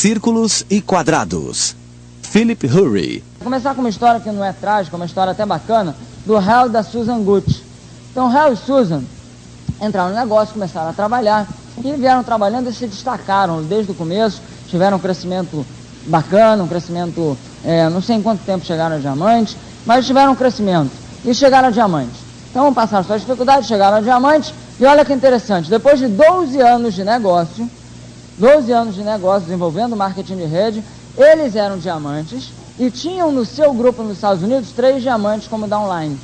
Círculos e Quadrados. Philip Hurry. Vou começar com uma história que não é trágica, uma história até bacana, do Hal e da Susan Guth. Então, Hal e Susan entraram no negócio, começaram a trabalhar, e vieram trabalhando e se destacaram desde o começo, tiveram um crescimento bacana, um crescimento, não sei em quanto tempo chegaram a diamante, mas tiveram um crescimento, e chegaram a diamante. Então, passaram suas dificuldades, chegaram a diamante, e olha que interessante, depois de 12 anos de negócio, desenvolvendo marketing de rede, eles eram diamantes, e tinham no seu grupo nos Estados Unidos 3 diamantes como downline.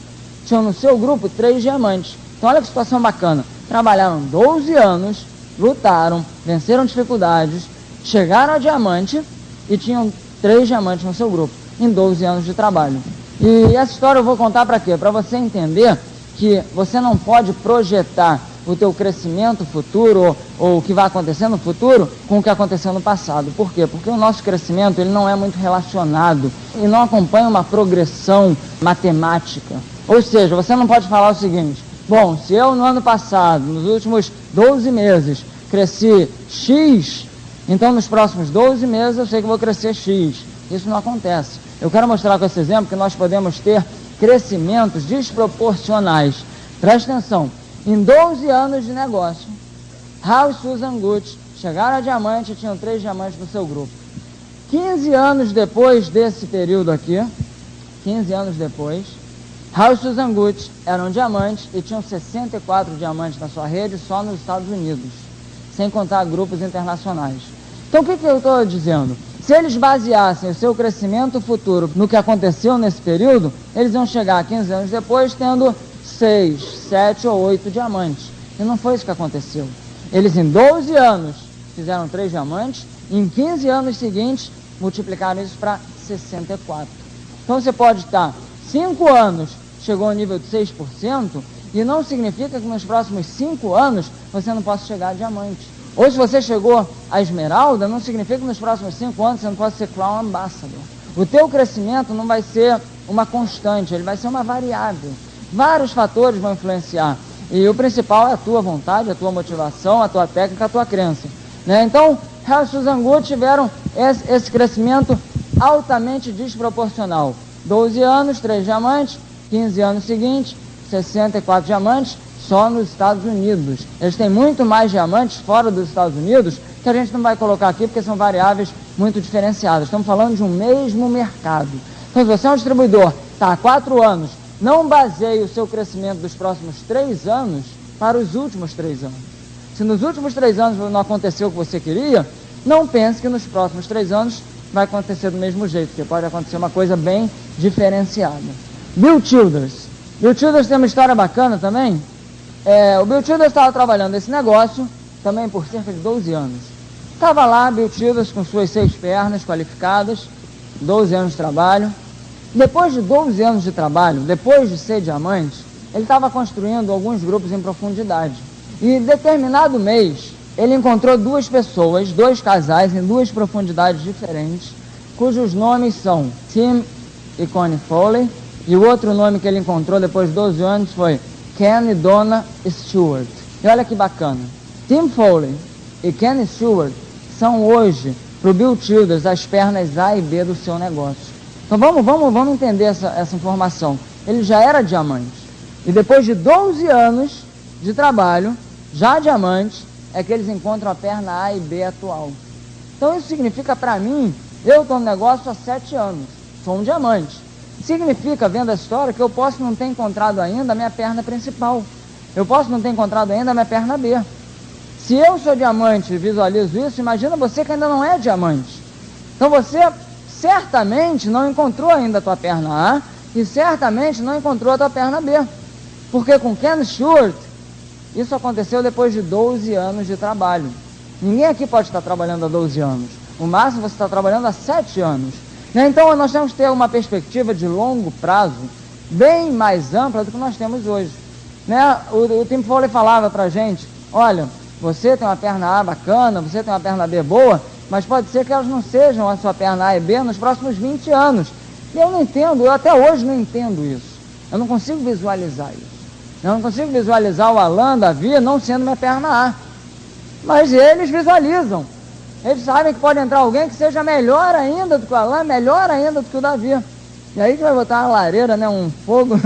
Tinham no seu grupo 3 diamantes. Então olha que situação bacana. Trabalharam 12 anos, lutaram, venceram dificuldades, chegaram a diamante e tinham 3 diamantes no seu grupo, em 12 anos de trabalho. E essa história eu vou contar para quê? Para você entender que você não pode projetar o teu crescimento futuro ou o que vai acontecer no futuro com o que aconteceu no passado. Por quê? Porque o nosso crescimento ele não é muito relacionado e não acompanha uma progressão matemática. Ou seja, você não pode falar o seguinte: bom, se eu no ano passado, nos últimos 12 meses, cresci X, então nos próximos 12 meses eu sei que vou crescer X. Isso não acontece. Eu quero mostrar com esse exemplo que nós podemos ter crescimentos desproporcionais. Presta atenção. Em 12 anos de negócio, Hal e Susan Guth chegaram a diamante e tinham 3 diamantes no seu grupo. 15 anos depois desse período aqui, 15 anos depois, Hal e Susan Guth eram diamantes e tinham 64 diamantes na sua rede só nos Estados Unidos, sem contar grupos internacionais. Então o que eu estou dizendo? Se eles baseassem o seu crescimento futuro no que aconteceu nesse período, eles iam chegar 15 anos depois tendo 6, 7 ou 8 diamantes. E não foi isso que aconteceu. Eles em 12 anos fizeram 3 diamantes, e em 15 anos seguintes multiplicaram isso para 64. Então você pode estar 5 anos, chegou ao nível de 6%, e não significa que nos próximos 5 anos você não possa chegar a diamante. Ou se você chegou a esmeralda, não significa que nos próximos 5 anos você não possa ser Crown Ambassador. O teu crescimento não vai ser uma constante, ele vai ser uma variável. Vários fatores vão influenciar, e o principal é a tua vontade, a tua motivação, a tua técnica, a tua crença, né? Então, Hal e Susan Guth tiveram esse crescimento altamente desproporcional. 12 anos, 3 diamantes, 15 anos seguintes, 64 diamantes só nos Estados Unidos. Eles têm muito mais diamantes fora dos Estados Unidos, que a gente não vai colocar aqui porque são variáveis muito diferenciadas. Estamos falando de um mesmo mercado. Então, se você é um distribuidor, está há 4 anos, não baseie o seu crescimento dos próximos 3 anos para os últimos 3 anos. Se nos últimos 3 anos não aconteceu o que você queria, não pense que nos próximos 3 anos vai acontecer do mesmo jeito, porque pode acontecer uma coisa bem diferenciada. Bill Childers. Bill Childers tem uma história bacana também. O Bill Childers estava trabalhando nesse negócio também por cerca de 12 anos. Estava lá, Bill Childers, com suas 6 pernas qualificadas, 12 anos de trabalho. Depois de 12 anos de trabalho, depois de ser diamante, ele estava construindo alguns grupos em profundidade. E em determinado mês, ele encontrou 2 pessoas, 2 casais em 2 profundidades diferentes, cujos nomes são Tim e Connie Foley, e o outro nome que ele encontrou depois de 12 anos foi Ken e Donna Stewart. E olha que bacana. Tim Foley e Ken Stewart são hoje, para o Bill Childers, as pernas A e B do seu negócio. Então vamos entender essa informação. Ele já era diamante. E depois de 12 anos de trabalho, já diamante, é que eles encontram a perna A e B atual. Então isso significa para mim, eu estou no negócio há 7 anos, sou um diamante. Significa, vendo a história, que eu posso não ter encontrado ainda a minha perna principal. Eu posso não ter encontrado ainda a minha perna B. Se eu sou diamante e visualizo isso, imagina você que ainda não é diamante. Então você certamente não encontrou ainda a tua perna A e certamente não encontrou a tua perna B. Porque com Ken Stewart, isso aconteceu depois de 12 anos de trabalho. Ninguém aqui pode estar trabalhando há 12 anos. O máximo você está trabalhando há 7 anos. Então nós temos que ter uma perspectiva de longo prazo bem mais ampla do que nós temos hoje. O Tim Foley falava para a gente: olha, você tem uma perna A bacana, você tem uma perna B boa, mas pode ser que elas não sejam a sua perna A e B nos próximos 20 anos. E eu não entendo, eu até hoje não entendo isso. Eu não consigo visualizar isso. Eu não consigo visualizar o Alan, Davi, não sendo minha perna A. Mas eles visualizam. Eles sabem que pode entrar alguém que seja melhor ainda do que o Alain, melhor ainda do que o Davi. E aí que vai botar uma lareira, né, um fogo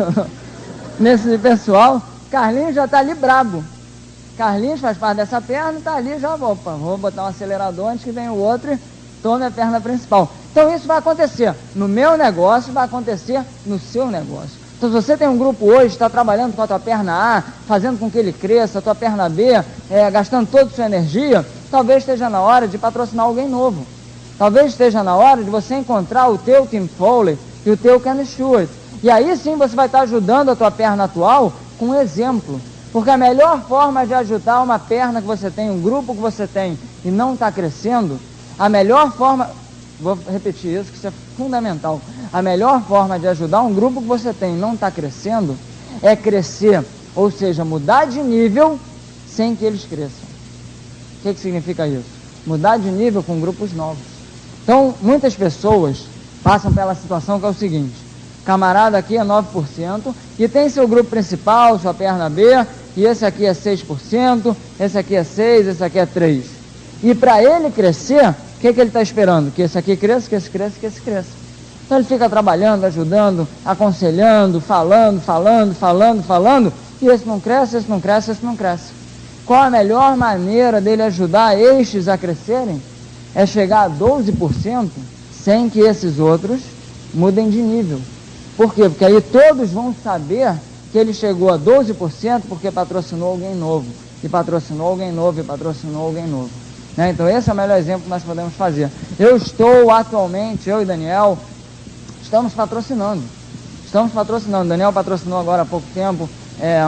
nesse pessoal. Carlinhos já está ali brabo. Carlinhos faz parte dessa perna, está ali, já opa, vou botar um acelerador antes que venha o outro e tome a perna principal. Então isso vai acontecer no meu negócio, vai acontecer no seu negócio. Então se você tem um grupo hoje, está trabalhando com a tua perna A, fazendo com que ele cresça, a tua perna B, gastando toda a sua energia, talvez esteja na hora de patrocinar alguém novo. Talvez esteja na hora de você encontrar o teu Tim Foley e o teu Ken Stewart. E aí sim você vai estar ajudando a tua perna atual com um exemplo. Porque a melhor forma de ajudar uma perna que você tem, um grupo que você tem e não está crescendo, a melhor forma, vou repetir isso que isso é fundamental, a melhor forma de ajudar um grupo que você tem e não está crescendo é crescer, ou seja, mudar de nível sem que eles cresçam. O que significa isso? Mudar de nível com grupos novos. Então, muitas pessoas passam pela situação que é o seguinte: camarada aqui é 9% e tem seu grupo principal, sua perna B, e esse aqui é 6%, esse aqui é 6%, esse aqui é 3%. E para ele crescer, o que ele está esperando? Que esse aqui cresça, que esse cresça, que esse cresça. Então ele fica trabalhando, ajudando, aconselhando, falando, e esse não cresce, esse não cresce, esse não cresce. Qual a melhor maneira dele ajudar estes a crescerem? É chegar a 12% sem que esses outros mudem de nível. Por quê? Porque aí todos vão saber que ele chegou a 12% porque patrocinou alguém novo, e patrocinou alguém novo, e patrocinou alguém novo. Né? Então esse é o melhor exemplo que nós podemos fazer. Eu estou atualmente, eu e Daniel, estamos patrocinando. Daniel patrocinou agora há pouco tempo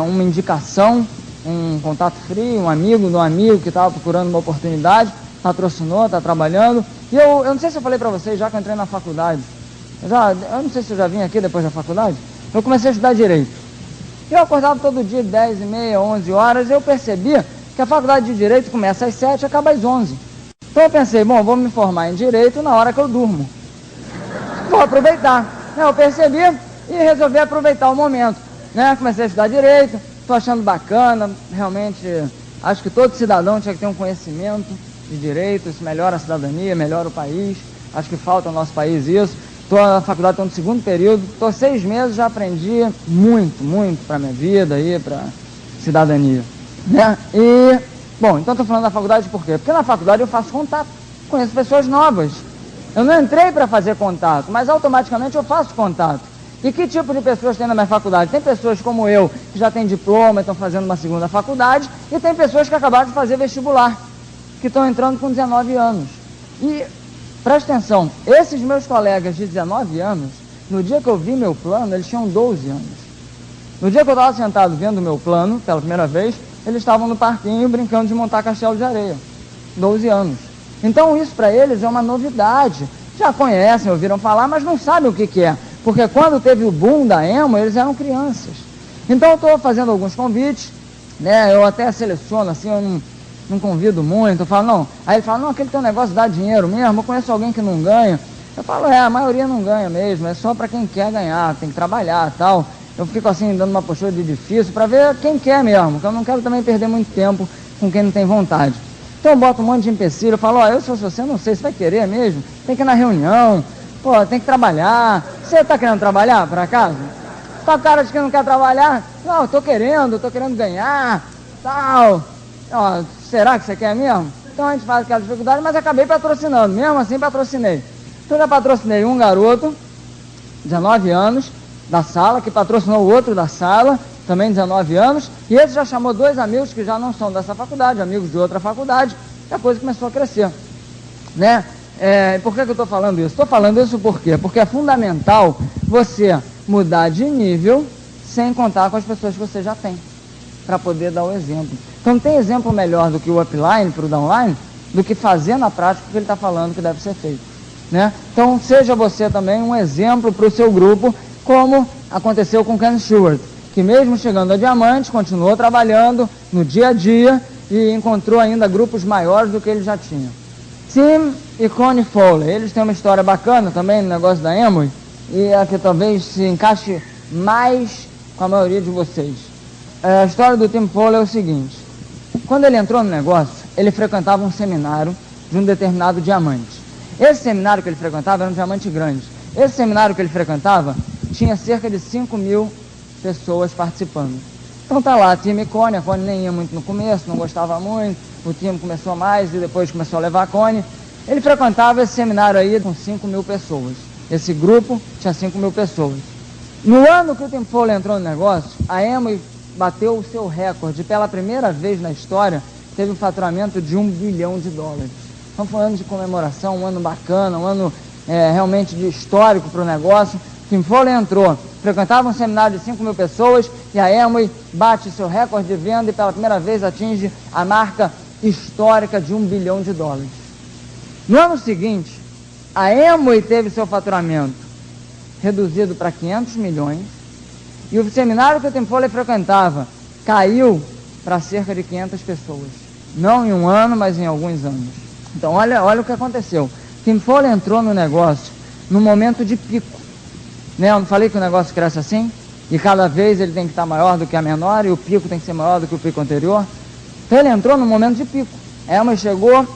uma indicação, um contato frio, um amigo de um amigo que estava procurando uma oportunidade, patrocinou, está trabalhando. E eu não sei se eu falei para vocês, já que eu entrei na faculdade, eu não sei se eu já vim aqui depois da faculdade, eu comecei a estudar Direito. Eu acordava todo dia 10h30, 11 horas, e eu percebia que a faculdade de Direito começa às 7 e acaba às 11. Então eu pensei, bom, vou me formar em Direito na hora que eu durmo. Vou aproveitar. Eu percebi e resolvi aproveitar o momento. Comecei a estudar Direito, estou achando bacana, realmente, acho que todo cidadão tinha que ter um conhecimento de Direito, isso melhora a cidadania, melhora o país, acho que falta no nosso país isso. Estou na faculdade, estou no segundo período, estou 6 meses, já aprendi muito para a minha vida e para cidadania. E, bom, então estou falando da faculdade por quê? Porque na faculdade eu faço contato, conheço pessoas novas. Eu não entrei para fazer contato, mas automaticamente eu faço contato. E que tipo de pessoas tem na minha faculdade? Tem pessoas como eu, que já têm diploma e estão fazendo uma segunda faculdade, e tem pessoas que acabaram de fazer vestibular, que estão entrando com 19 anos. E presta atenção, esses meus colegas de 19 anos, no dia que eu vi meu plano, eles tinham 12 anos. No dia que eu estava sentado vendo o meu plano, pela primeira vez, eles estavam no parquinho brincando de montar castelo de areia. 12 anos. Então isso para eles é uma novidade. Já conhecem, ouviram falar, mas não sabem o que é. Porque quando teve o boom da emo, eles eram crianças. Então eu estou fazendo alguns convites, eu até seleciono, assim, eu não convido muito, eu falo, não. Aí ele fala, não, aquele teu negócio dá dinheiro mesmo, eu conheço alguém que não ganha. Eu falo, a maioria não ganha mesmo, é só para quem quer ganhar, tem que trabalhar e tal. Eu fico assim, dando uma postura de difícil para ver quem quer mesmo, porque eu não quero também perder muito tempo com quem não tem vontade. Então eu boto um monte de empecilho, eu falo, eu se fosse você, não sei se vai querer mesmo, tem que ir na reunião, tem que trabalhar. Você está querendo trabalhar, por acaso? Tá cara de que não quer trabalhar? Não, eu tô querendo ganhar, tal. Será que você quer mesmo? Então a gente faz aquela dificuldade, mas acabei patrocinando, mesmo assim patrocinei. Então já patrocinei um garoto, 19 anos, da sala, que patrocinou o outro da sala, também 19 anos, e esse já chamou 2 amigos que já não são dessa faculdade, amigos de outra faculdade, e a coisa começou a crescer. Por que eu estou falando isso? Estou falando isso por quê? Porque é fundamental você mudar de nível sem contar com as pessoas que você já tem, para poder dar o exemplo. Então não tem exemplo melhor do que o upline para o downline, do que fazer na prática o que ele está falando que deve ser feito. Então seja você também um exemplo para o seu grupo, como aconteceu com Ken Stewart, que mesmo chegando a diamante, continuou trabalhando no dia a dia e encontrou ainda grupos maiores do que ele já tinha. Tim e Connie Foley, eles têm uma história bacana também no negócio da Emory, e a que talvez se encaixe mais com a maioria de vocês. A história do Tim Foley é o seguinte: quando ele entrou no negócio, ele frequentava um seminário de um determinado diamante. Esse seminário que ele frequentava era um diamante grande. Esse seminário que ele frequentava tinha cerca de 5.000 pessoas participando. Então tá lá, time Cone, a Cone nem ia muito no começo, não gostava muito, o time começou mais e depois começou a levar a Cone. Ele frequentava esse seminário aí com 5.000 pessoas. Esse grupo tinha 5.000 pessoas. No ano que o Tim Foley entrou no negócio, a Amway bateu o seu recorde. Pela primeira vez na história, teve um faturamento de $1 bilhão. Então foi um ano de comemoração, um ano bacana, um ano realmente de histórico para o negócio. Tim Foley entrou, frequentava um seminário de 5.000 pessoas e a Amway bate seu recorde de venda e pela primeira vez atinge a marca histórica de $1 bilhão. No ano seguinte, a Amway teve seu faturamento reduzido para 500 milhões e o seminário que o Tim Foley frequentava caiu para cerca de 500 pessoas. Não em um ano, mas em alguns anos. Então olha o que aconteceu. Tim Foley entrou no negócio num momento de pico. Né? Eu não falei que o negócio cresce assim? E cada vez ele tem que estar maior do que a menor e o pico tem que ser maior do que o pico anterior. Então ele entrou num momento de pico. A Amway chegou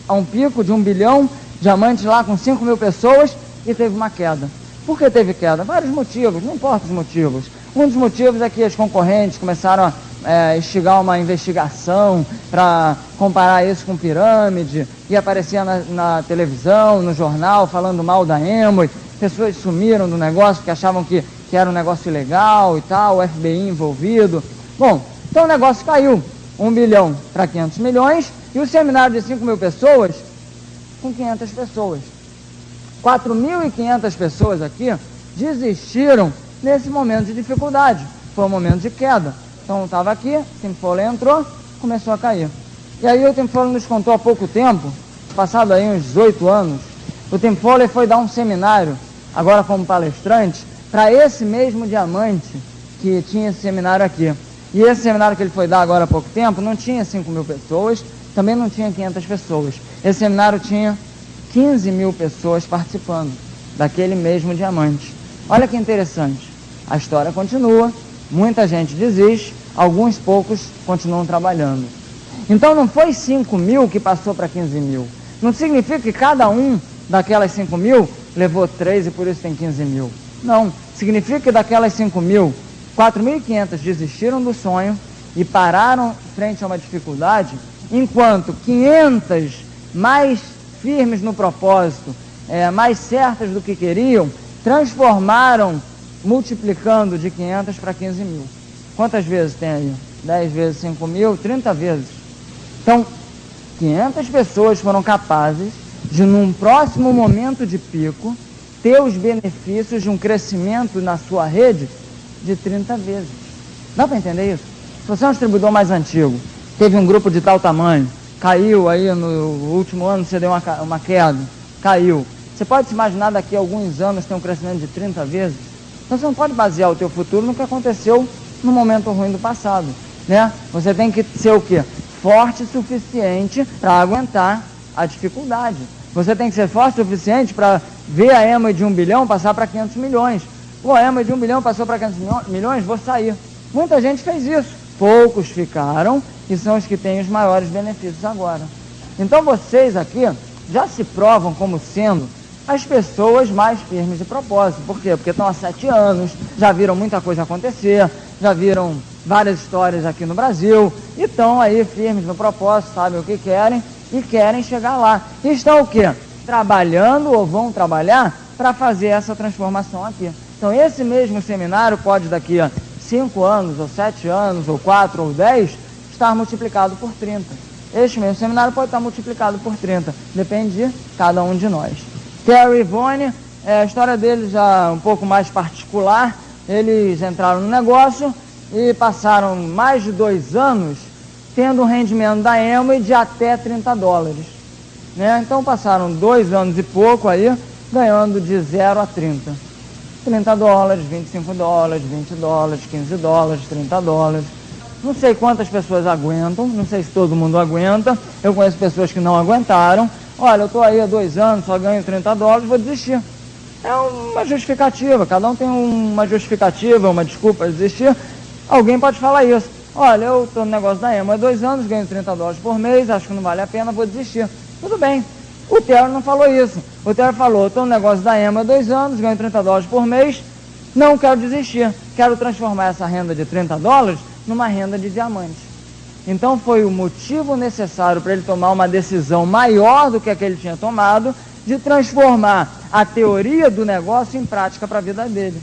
a um pico de $1 bilhão, diamantes lá com 5.000 pessoas e teve uma queda. Por que teve queda? Vários motivos, não importa os motivos. Um dos motivos é que as concorrentes começaram a instigar uma investigação para comparar isso com pirâmide e aparecia na televisão, no jornal, falando mal da Amway. Pessoas sumiram do negócio porque achavam que era um negócio ilegal e tal, o FBI envolvido. Bom, então o negócio caiu, $1 bilhão para 500 milhões e o seminário de 5.000 pessoas com 500 pessoas. 4.500 pessoas aqui desistiram nesse momento de dificuldade. Foi um momento de queda. Então estava aqui, o Tim Foley entrou, começou a cair. E aí o Tim Foley nos contou há pouco tempo, passado aí uns 18 anos, o Tim Foley foi dar um seminário, agora como palestrante, para esse mesmo diamante que tinha esse seminário aqui. E esse seminário que ele foi dar agora há pouco tempo não tinha 5.000 pessoas, também não tinha 500 pessoas. Esse seminário tinha 15.000 pessoas participando daquele mesmo diamante. Olha que interessante. A história continua, muita gente desiste, alguns poucos continuam trabalhando. Então não foi 5.000 que passou para 15.000. Não significa que cada um daquelas 5.000 levou 3 e por isso tem 15.000. Não, significa que daquelas 5.000, 4.500 desistiram do sonho e pararam frente a uma dificuldade, enquanto 500 mais firmes no propósito, mais certas do que queriam, transformaram, multiplicando de 500 para 15.000. Quantas vezes tem aí? 10 vezes 5.000, 30 vezes. Então, 500 pessoas foram capazes de, num próximo momento de pico, ter os benefícios de um crescimento na sua rede de 30 vezes. Dá para entender isso? Se você é um distribuidor mais antigo, teve um grupo de tal tamanho, caiu aí no último ano, você deu uma queda, caiu. Você pode se imaginar daqui a alguns anos ter um crescimento de 30 vezes? Então você não pode basear o teu futuro no que aconteceu no momento ruim do passado, né? Você tem que ser o quê? Forte o suficiente para aguentar a dificuldade. Você tem que ser forte o suficiente para ver a Amway de 1 bilhão passar para 500 milhões. Pô, a Amway de 1 bilhão passou para 500 milhões, vou sair. Muita gente fez isso. Poucos ficaram e são os que têm os maiores benefícios agora. Então vocês aqui já se provam como sendo as pessoas mais firmes de propósito. Por quê? Porque estão há 7 anos, já viram muita coisa acontecer, já viram várias histórias aqui no Brasil, e estão aí firmes no propósito, sabem o que querem e querem chegar lá. E estão o quê? Trabalhando ou vão trabalhar para fazer essa transformação aqui. Então esse mesmo seminário pode daqui a 5 anos, ou 7 anos, ou 4, ou 10, estar multiplicado por 30. Este mesmo seminário pode estar multiplicado por 30, depende de cada um de nós. Terry e Ivone, a história deles já um pouco mais particular. Eles entraram no negócio e passaram mais de 2 anos tendo um rendimento da Amway de até $30, né? Então passaram 2 anos e pouco aí ganhando de 0 a 30. $30, $25, $20, $15, $30. Não sei quantas pessoas aguentam, não sei se todo mundo aguenta. Eu conheço pessoas que não aguentaram. Olha, eu estou aí há 2 anos, só ganho $30, vou desistir. É uma justificativa, cada um tem uma justificativa, uma desculpa para desistir. Alguém pode falar isso. Olha, eu estou no negócio da Amway há 2 anos, ganho $30 por mês, acho que não vale a pena, vou desistir. Tudo bem. O Terry não falou isso. O Terry falou, estou no negócio da EMA há 2 anos, ganho $30 por mês, não quero desistir, quero transformar essa renda de $30 numa renda de diamante. Então foi o motivo necessário para ele tomar uma decisão maior do que a que ele tinha tomado, de transformar a teoria do negócio em prática para a vida dele.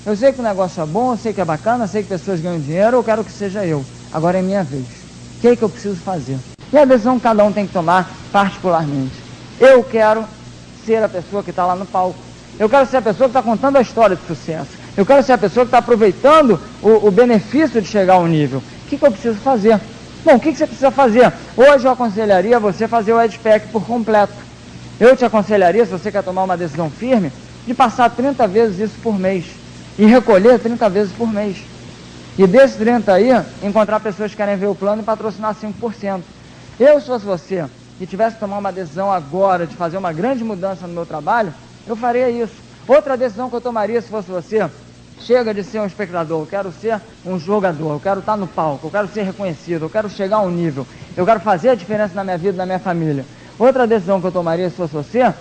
Eu sei que o negócio é bom, eu sei que é bacana, eu sei que pessoas ganham dinheiro, eu quero que seja eu. Agora é minha vez. O que é que eu preciso fazer? E a decisão que cada um tem que tomar particularmente. Eu quero ser a pessoa que está lá no palco. Eu quero ser a pessoa que está contando a história de sucesso. Eu quero ser a pessoa que está aproveitando o benefício de chegar ao nível. O que eu preciso fazer? Bom, o que você precisa fazer? Hoje eu aconselharia você fazer o EdPack por completo. Eu te aconselharia, se você quer tomar uma decisão firme, de passar 30 vezes isso por mês. E recolher 30 vezes por mês. E desses 30 aí, encontrar pessoas que querem ver o plano e patrocinar 5%. Eu, se fosse você, e tivesse que tomar uma decisão agora de fazer uma grande mudança no meu trabalho, eu faria isso. Outra decisão que eu tomaria, se fosse você, chega de ser um espectador, eu quero ser um jogador, eu quero estar no palco, eu quero ser reconhecido, eu quero chegar a um nível, eu quero fazer a diferença na minha vida, na minha família. Outra decisão que eu tomaria, se fosse você,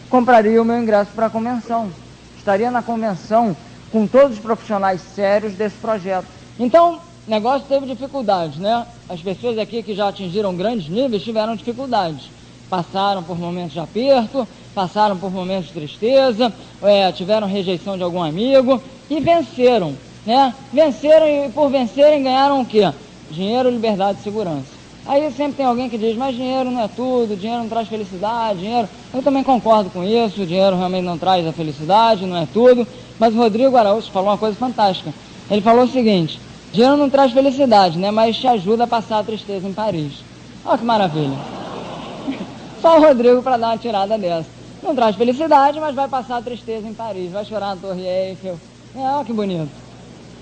compraria o meu ingresso para a convenção. Estaria na convenção com todos os profissionais sérios desse projeto. Então, o negócio teve dificuldades, né? As pessoas aqui que já atingiram grandes níveis tiveram dificuldades. Passaram por momentos de aperto, passaram por momentos de tristeza, tiveram rejeição de algum amigo e venceram, né? Venceram e por vencerem ganharam o quê? Dinheiro, liberdade e segurança. Aí sempre tem alguém que diz, mas dinheiro não é tudo, dinheiro não traz felicidade, dinheiro... Eu também concordo com isso, dinheiro realmente não traz a felicidade, não é tudo, mas o Rodrigo Araújo falou uma coisa fantástica. Ele falou o seguinte, dinheiro não traz felicidade, né, mas te ajuda a passar a tristeza em Paris. Olha que maravilha. Só o Rodrigo para dar uma tirada dessa. Não traz felicidade, mas vai passar a tristeza em Paris, vai chorar na Torre Eiffel. Olha que bonito.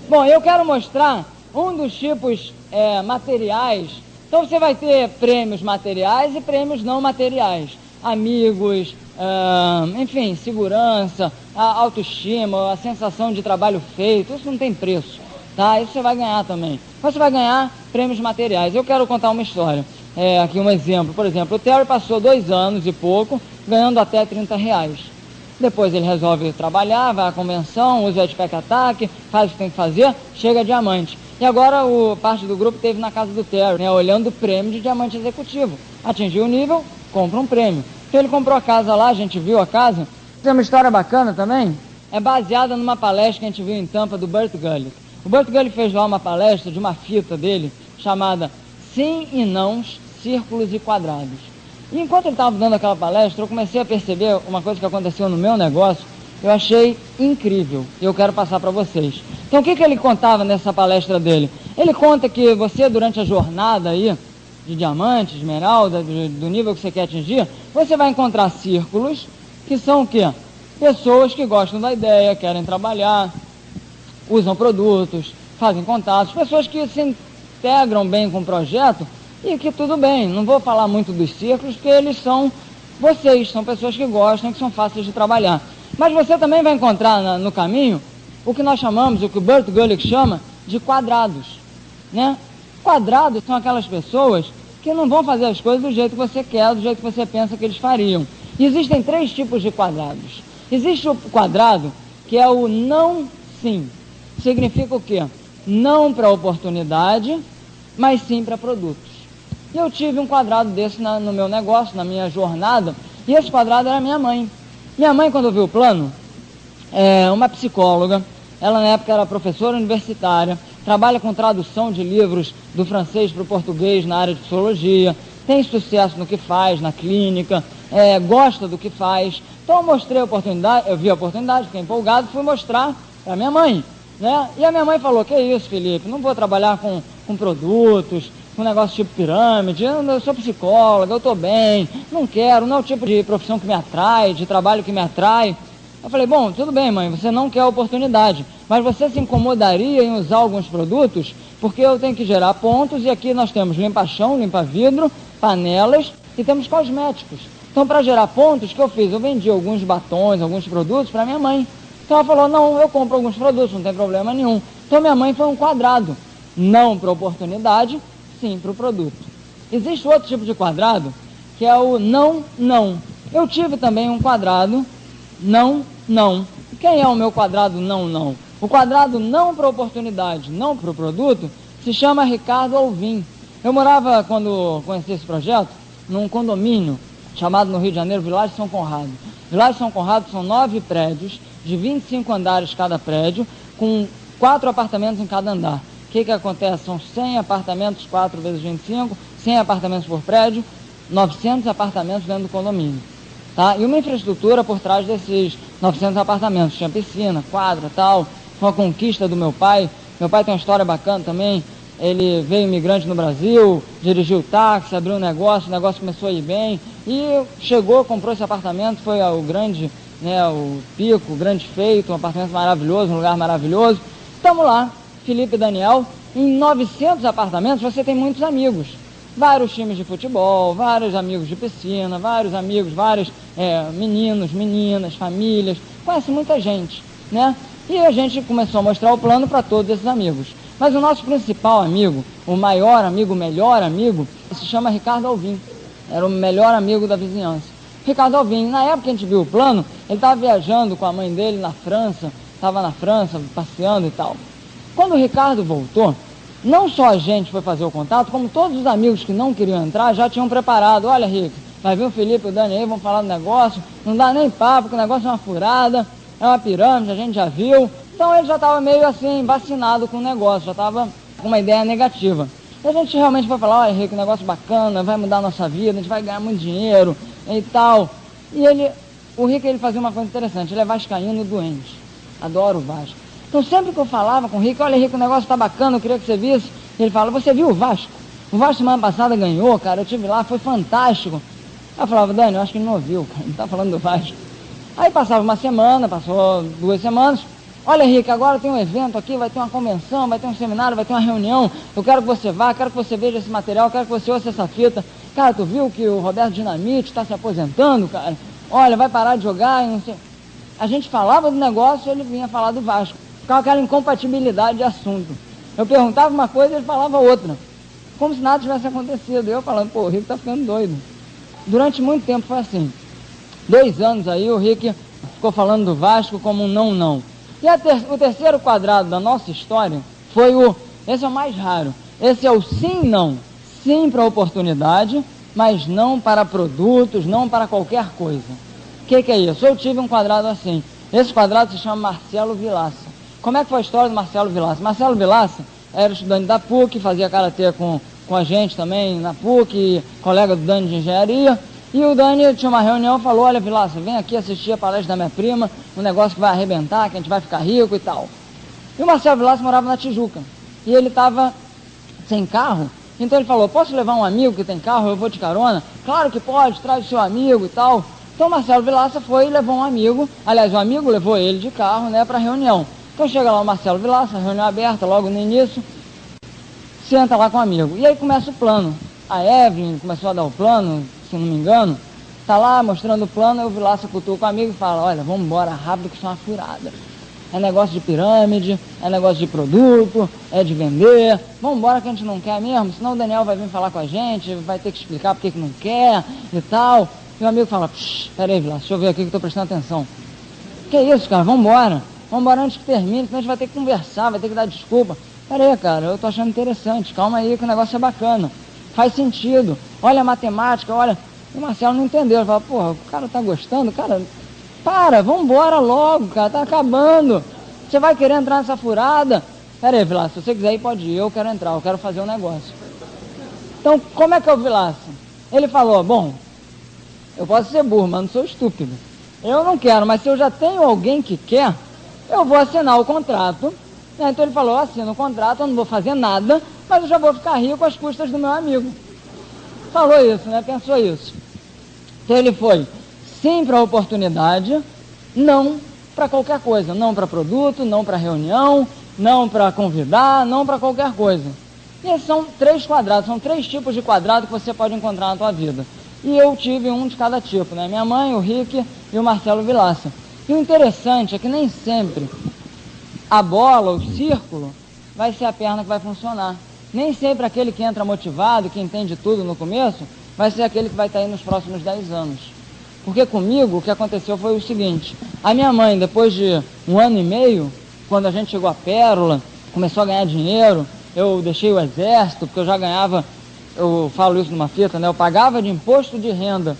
Bom, eu quero mostrar um dos tipos materiais. Então você vai ter prêmios materiais e prêmios não materiais. Amigos, enfim, segurança, a autoestima, a sensação de trabalho feito, isso não tem preço, tá? Isso você vai ganhar também. Você vai ganhar prêmios materiais. Eu quero contar uma história, aqui um exemplo. Por exemplo, o Terry passou 2 anos e pouco ganhando até R$30. Depois ele resolve trabalhar, vai à convenção, usa o EdPack Attack, faz o que tem que fazer, chega a diamante. E agora parte do grupo esteve na casa do Terry, né, olhando o prêmio de diamante executivo. Atingiu o nível, compra um prêmio. Então ele comprou a casa lá, a gente viu a casa. Tem uma história bacana também, é baseada numa palestra que a gente viu em Tampa do Burt Gullick. O Burt Gullick fez lá uma palestra de uma fita dele, chamada Sim e Nãos, Círculos e Quadrados. E enquanto ele estava dando aquela palestra, eu comecei a perceber uma coisa que aconteceu no meu negócio, eu achei incrível, e eu quero passar para vocês. Então o que ele contava nessa palestra dele? Ele conta que você, durante a jornada aí, de diamante, de esmeralda, do nível que você quer atingir, você vai encontrar círculos, que são o quê? Pessoas que gostam da ideia, querem trabalhar, usam produtos, fazem contatos, pessoas que se integram bem com o projeto, e que tudo bem, não vou falar muito dos círculos, porque eles são vocês, são pessoas que gostam, que são fáceis de trabalhar. Mas você também vai encontrar no caminho o que nós chamamos, o que o Burt Gullick chama de quadrados, né? Quadrados são aquelas pessoas que não vão fazer as coisas do jeito que você quer, do jeito que você pensa que eles fariam. E existem 3 tipos de quadrados. Existe o quadrado que é o não sim. Significa o quê? Não para oportunidade, mas sim para produtos. E eu tive um quadrado desse no meu negócio, na minha jornada, e esse quadrado era minha mãe. Minha mãe, quando viu o plano, é uma psicóloga, ela na época era professora universitária, trabalha com tradução de livros do francês para o português na área de psicologia, tem sucesso no que faz, na clínica, gosta do que faz. Então eu mostrei a oportunidade, eu vi a oportunidade, fiquei empolgado, fui mostrar para minha mãe, né? E a minha mãe falou, que isso, Felipe, não vou trabalhar com produtos, com negócio tipo pirâmide, eu sou psicóloga, eu estou bem, não quero, não é o tipo de profissão que me atrai, de trabalho que me atrai. Eu falei, bom, tudo bem, mãe, você não quer a oportunidade, mas você se incomodaria em usar alguns produtos, porque eu tenho que gerar pontos, e aqui nós temos limpa-chão, limpa-vidro, panelas, e temos cosméticos. Então, para gerar pontos, o que eu fiz? Eu vendi alguns batons, alguns produtos para minha mãe. Então ela falou, não, eu compro alguns produtos, não tem problema nenhum. Então minha mãe foi um quadrado, não para oportunidade, sim para o produto. Existe outro tipo de quadrado, que é o não, não. Eu tive também um quadrado não, não. Quem é o meu quadrado não, não? O quadrado não para oportunidade, não para o produto, se chama Ricardo Alvim. Eu morava, quando conheci esse projeto, num condomínio chamado no Rio de Janeiro Vilagem São Conrado. Vilagem São Conrado são 9 prédios, de 25 andares cada prédio, com 4 apartamentos em cada andar. O que acontece? São 100 apartamentos, 4 vezes 25, 100 apartamentos por prédio, 900 apartamentos dentro do condomínio. Tá? E uma infraestrutura por trás desses 900 apartamentos. Tinha piscina, quadra, tal. Foi uma conquista do meu pai. Meu pai tem uma história bacana também. Ele veio imigrante no Brasil, dirigiu táxi, abriu um negócio, o negócio começou a ir bem. E chegou, comprou esse apartamento, foi o grande, né, o pico, o grande feito, um apartamento maravilhoso, um lugar maravilhoso. Estamos lá, Felipe e Daniel, em 900 apartamentos você tem muitos amigos. Vários times de futebol, vários amigos de piscina, vários amigos, vários meninos, meninas, famílias, conhece muita gente, né? E a gente começou a mostrar o plano para todos esses amigos. Mas o nosso principal amigo, o maior amigo, o melhor amigo, se chama Ricardo Alvim. Era o melhor amigo da vizinhança. Ricardo Alvim, na época que a gente viu o plano, ele estava viajando com a mãe dele na França, estava na França passeando e tal. Quando o Ricardo voltou, não só a gente foi fazer o contato, como todos os amigos que não queriam entrar já tinham preparado. Olha, Rick, vai vir o Felipe e o Dani aí, vão falar do negócio, não dá nem papo, que o negócio é uma furada, é uma pirâmide, a gente já viu. Então ele já estava meio assim, vacinado com o negócio, já estava com uma ideia negativa. E a gente realmente foi falar, olha, Rick, negócio bacana, vai mudar a nossa vida, a gente vai ganhar muito dinheiro e tal. E o Rick, ele fazia uma coisa interessante, ele é vascaíno doente, adora o Vasco. Então sempre que eu falava com o Rick, olha, Rick, o negócio tá bacana, eu queria que você visse. Ele fala, você viu o Vasco? O Vasco semana passada ganhou, cara, eu estive lá, foi fantástico. Eu falava, Dani, eu acho que ele não ouviu, cara, ele tá falando do Vasco. Aí passava uma semana, passou 2 semanas. Olha, Rick, agora tem um evento aqui, vai ter uma convenção, vai ter um seminário, vai ter uma reunião. Eu quero que você vá, quero que você veja esse material, quero que você ouça essa fita. Cara, tu viu que o Roberto Dinamite está se aposentando, cara? Olha, vai parar de jogar e não sei. A gente falava do negócio, ele vinha falar do Vasco. Ficava aquela incompatibilidade de assunto. Eu perguntava uma coisa, ele falava outra. Como se nada tivesse acontecido. Eu falando, pô, o Rick tá ficando doido. Durante muito tempo foi assim. 2 anos aí, o Rick ficou falando do Vasco como um não, não. E o terceiro quadrado da nossa história foi esse é o mais raro, esse é o sim, não. Sim para oportunidade, mas não para produtos, não para qualquer coisa. O que é isso? Eu tive um quadrado assim. Esse quadrado se chama Marcelo Vilaça. Como é que foi a história do Marcelo Vilaça? Marcelo Vilaça era estudante da PUC, fazia karatê com a gente também na PUC, colega do Dani de engenharia. E o Dani tinha uma reunião e falou, olha, Vilaça, vem aqui assistir a palestra da minha prima, um negócio que vai arrebentar, que a gente vai ficar rico e tal. E o Marcelo Vilaça morava na Tijuca. E ele estava sem carro, então ele falou, posso levar um amigo que tem carro, eu vou de carona? Claro que pode, traz o seu amigo e tal. Então o Marcelo Vilaça foi e levou um amigo, aliás, o amigo levou ele de carro, né, para a reunião. Então chega lá o Marcelo Vilaça, reunião aberta, logo no início, senta lá com o amigo. E aí começa o plano. A Evelyn começou a dar o plano, se não me engano, tá lá mostrando o plano, e o Vilaça cutuca o amigo e fala, olha, vamos embora rápido que isso é uma furada. É negócio de pirâmide, é negócio de produto, é de vender, vamos embora que a gente não quer mesmo, senão o Daniel vai vir falar com a gente, vai ter que explicar porque que não quer e tal. E o amigo fala, peraí, Vilaça, deixa eu ver aqui que eu tô prestando atenção. Que isso, cara, vamos embora antes que termine, senão a gente vai ter que conversar, vai ter que dar desculpa. Peraí, cara, eu tô achando interessante, calma aí que o negócio é bacana. Faz sentido, olha a matemática, olha. E o Marcelo não entendeu, ele falou, porra, o cara tá gostando, cara, vamos embora logo, cara, tá acabando. Você vai querer entrar nessa furada? Pera aí, Vilaça, se você quiser ir, pode ir, eu quero entrar, eu quero fazer um negócio. Então, como é que é o Vilaça? Ele falou, bom, eu posso ser burro, mas não sou estúpido. Eu não quero, mas se eu já tenho alguém que quer, eu vou assinar o contrato. Então ele falou, eu assino o contrato, eu não vou fazer nada, mas eu já vou ficar rico às custas do meu amigo. Falou isso, né? Pensou isso. Então ele foi sim para a oportunidade, não para qualquer coisa, não para produto, não para reunião, não para convidar, não para qualquer coisa. E esses são 3 quadrados, são 3 tipos de quadrado que você pode encontrar na tua vida. E eu tive um de cada tipo, né? Minha mãe, o Rick e o Marcelo Vilaça. E o interessante é que nem sempre a bola, o círculo, vai ser a perna que vai funcionar. Nem sempre aquele que entra motivado, que entende tudo no começo, vai ser aquele que vai estar aí nos próximos 10 anos. Porque comigo o que aconteceu foi o seguinte: a minha mãe, depois de 1 ano e meio, quando a gente chegou à Pérola, começou a ganhar dinheiro, eu deixei o exército, porque eu já ganhava, eu falo isso numa fita, né? Eu pagava de imposto de renda,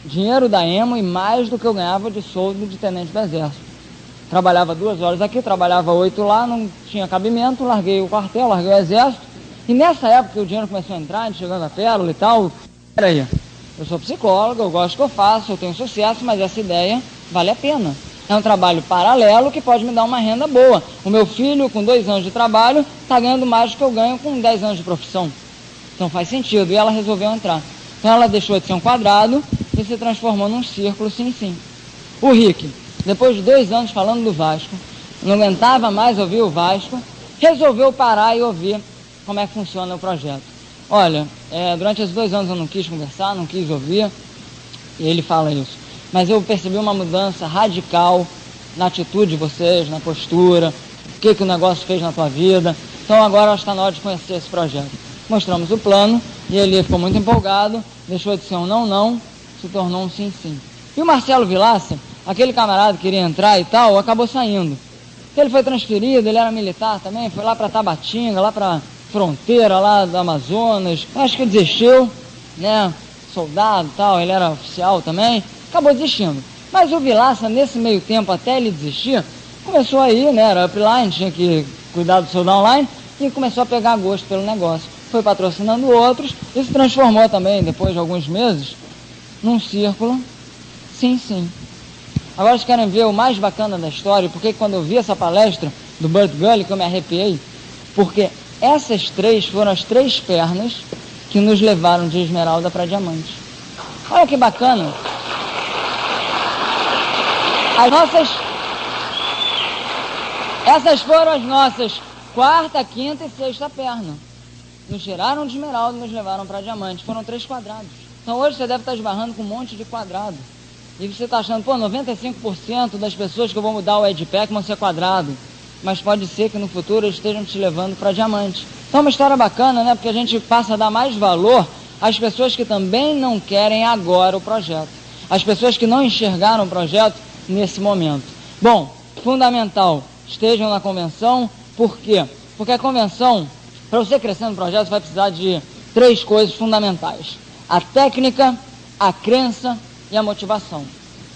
dinheiro da EMO e mais do que eu ganhava de soldo de tenente do exército. Trabalhava 2 horas aqui, trabalhava 8 lá, não tinha cabimento, larguei o quartel, larguei o exército. E nessa época que o dinheiro começou a entrar, chegando à Pérola e tal, peraí, eu sou psicólogo, eu gosto do que eu faço, eu tenho sucesso, mas essa ideia vale a pena. É um trabalho paralelo que pode me dar uma renda boa. O meu filho, com 2 anos de trabalho, está ganhando mais do que eu ganho com 10 anos de profissão. Então faz sentido. E ela resolveu entrar. Então ela deixou de ser um quadrado e se transformou num círculo, sim. O Rick, depois de 2 anos falando do Vasco, não aguentava mais ouvir o Vasco, resolveu parar e ouvir como é que funciona o projeto. Olha, durante esses 2 anos eu não quis conversar, não quis ouvir, e ele fala isso. Mas eu percebi uma mudança radical na atitude de vocês, na postura, o que o negócio fez na tua vida. Então agora está na hora de conhecer esse projeto. Mostramos o plano e ele ficou muito empolgado, deixou de ser um não, se tornou um sim. E o Marcelo Vilaça, aquele camarada que queria entrar e tal, acabou saindo. Ele foi transferido, ele era militar também, foi lá para Tabatinga, lá para fronteira lá do Amazonas, acho que desistiu, né, soldado e tal, ele era oficial também, acabou desistindo. Mas o Vilaça, nesse meio tempo, até ele desistir, começou aí, né, era upline, tinha que cuidar do soldado online, e começou a pegar gosto pelo negócio. Foi patrocinando outros, e se transformou também, depois de alguns meses, num círculo, sim. Agora vocês querem ver o mais bacana da história, porque quando eu vi essa palestra do Burt Gully, que eu me arrepiei, porque essas 3 foram as 3 pernas que nos levaram de esmeralda para diamante. Olha que bacana. Essas foram as nossas 4ª, 5ª e 6ª perna. Nos tiraram de esmeralda e nos levaram para diamante. Foram 3 quadrados. Então hoje você deve estar esbarrando com um monte de quadrado. E você está achando, 95% das pessoas que eu vou mudar o EdPack vão ser quadrado. Mas pode ser que no futuro eles estejam te levando para diamante. Então é uma história bacana, né? Porque a gente passa a dar mais valor às pessoas que também não querem agora o projeto. As pessoas que não enxergaram o projeto nesse momento. Bom, fundamental, estejam na convenção. Por quê? Porque a convenção, para você crescer no projeto, você vai precisar de 3 coisas fundamentais: a técnica, a crença e a motivação.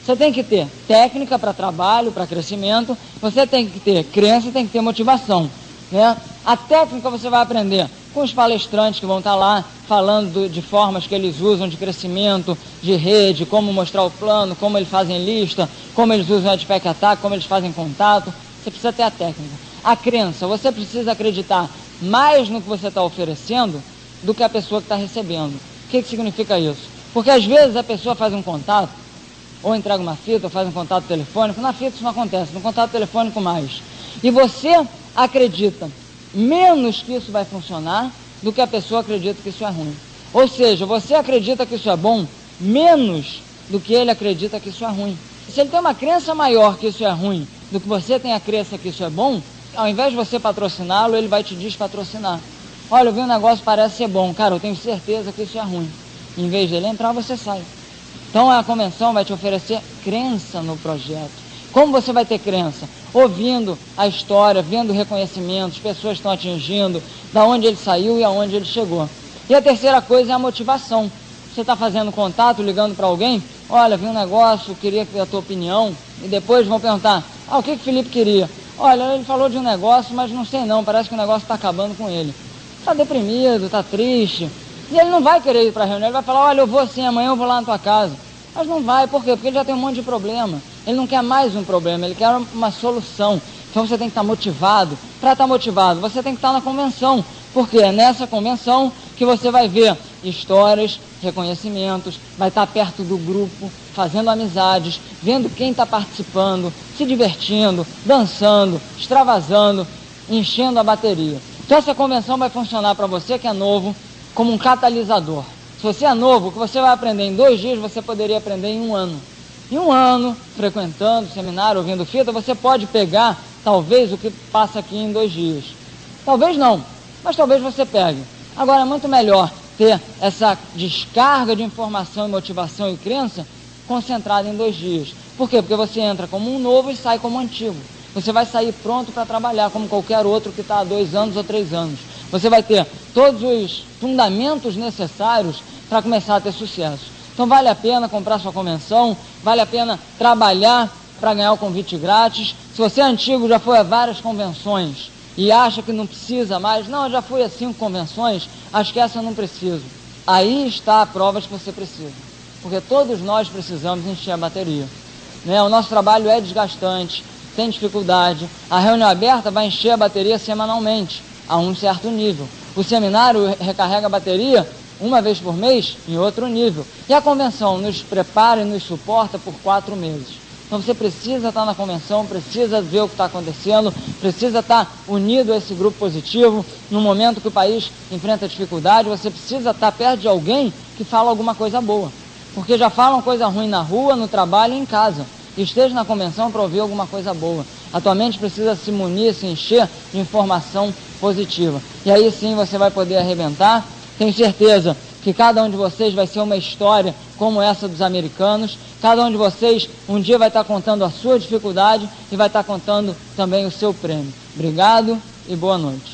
Você tem que ter técnica para trabalho, para crescimento, você tem que ter crença e tem que ter motivação, né? A técnica você vai aprender com os palestrantes que vão estar lá falando de formas que eles usam de crescimento, de rede, como mostrar o plano, como eles fazem lista, como eles usam o EdPack Attack, como eles fazem contato. Você precisa ter a técnica. A crença, você precisa acreditar mais no que você está oferecendo do que a pessoa que está recebendo. O que significa isso? Porque às vezes a pessoa faz um contato, ou entrega uma fita, ou faz um contato telefônico. Na fita isso não acontece, no contato telefônico mais. E você acredita menos que isso vai funcionar do que a pessoa acredita que isso é ruim. Ou seja, você acredita que isso é bom menos do que ele acredita que isso é ruim. Se ele tem uma crença maior que isso é ruim do que você tem a crença que isso é bom, ao invés de você patrociná-lo, ele vai te despatrocinar. Olha, eu vi um negócio, parece ser bom, cara, eu tenho certeza que isso é ruim. Em vez dele entrar, você sai. Então a convenção vai te oferecer crença no projeto. Como você vai ter crença? Ouvindo a história, vendo reconhecimentos, pessoas estão atingindo, da onde ele saiu e aonde ele chegou. E a terceira coisa é a motivação. Você está fazendo contato, ligando para alguém, olha, vi um negócio, queria ter a tua opinião, e depois vão perguntar, o que o Felipe queria? Olha, ele falou de um negócio, mas não sei não, parece que o negócio está acabando com ele. Está deprimido, está triste. E ele não vai querer ir para a reunião, ele vai falar, olha, eu vou assim, amanhã eu vou lá na tua casa. Mas não vai, por quê? Porque ele já tem um monte de problema. Ele não quer mais um problema, ele quer uma solução. Então você tem que estar motivado. Para estar motivado, você tem que estar na convenção. Porque é nessa convenção que você vai ver histórias, reconhecimentos, vai estar perto do grupo, fazendo amizades, vendo quem está participando, se divertindo, dançando, extravasando, enchendo a bateria. Então essa convenção vai funcionar para você que é novo como um catalisador. Se você é novo, o que você vai aprender em 2 dias, você poderia aprender em 1 ano. Em 1 ano, frequentando seminário, ouvindo fita, você pode pegar, talvez, o que passa aqui em 2 dias. Talvez não, mas talvez você pegue. Agora, é muito melhor ter essa descarga de informação, motivação e crença concentrada em 2 dias. Por quê? Porque você entra como um novo e sai como antigo. Você vai sair pronto para trabalhar como qualquer outro que está há 2 anos ou 3 anos. Você vai ter todos os fundamentos necessários para começar a ter sucesso. Então vale a pena comprar sua convenção, vale a pena trabalhar para ganhar o convite grátis. Se você é antigo, já foi a várias convenções e acha que não precisa mais, não, eu já fui a 5 convenções, acho que essa eu não preciso. Aí está a prova de que você precisa, porque todos nós precisamos encher a bateria. O nosso trabalho é desgastante, tem dificuldade. A reunião aberta vai encher a bateria semanalmente, a um certo nível. O seminário recarrega a bateria uma vez por mês, em outro nível. E a convenção nos prepara e nos suporta por 4 meses. Então você precisa estar na convenção, precisa ver o que está acontecendo, precisa estar unido a esse grupo positivo. No momento que o país enfrenta dificuldade, você precisa estar perto de alguém que fala alguma coisa boa. Porque já falam coisa ruim na rua, no trabalho e em casa. Esteja na convenção para ouvir alguma coisa boa. A tua mente precisa se munir, se encher de informação positiva. E aí sim você vai poder arrebentar. Tenho certeza que cada um de vocês vai ser uma história como essa dos americanos. Cada um de vocês um dia vai estar contando a sua dificuldade e vai estar contando também o seu prêmio. Obrigado e boa noite.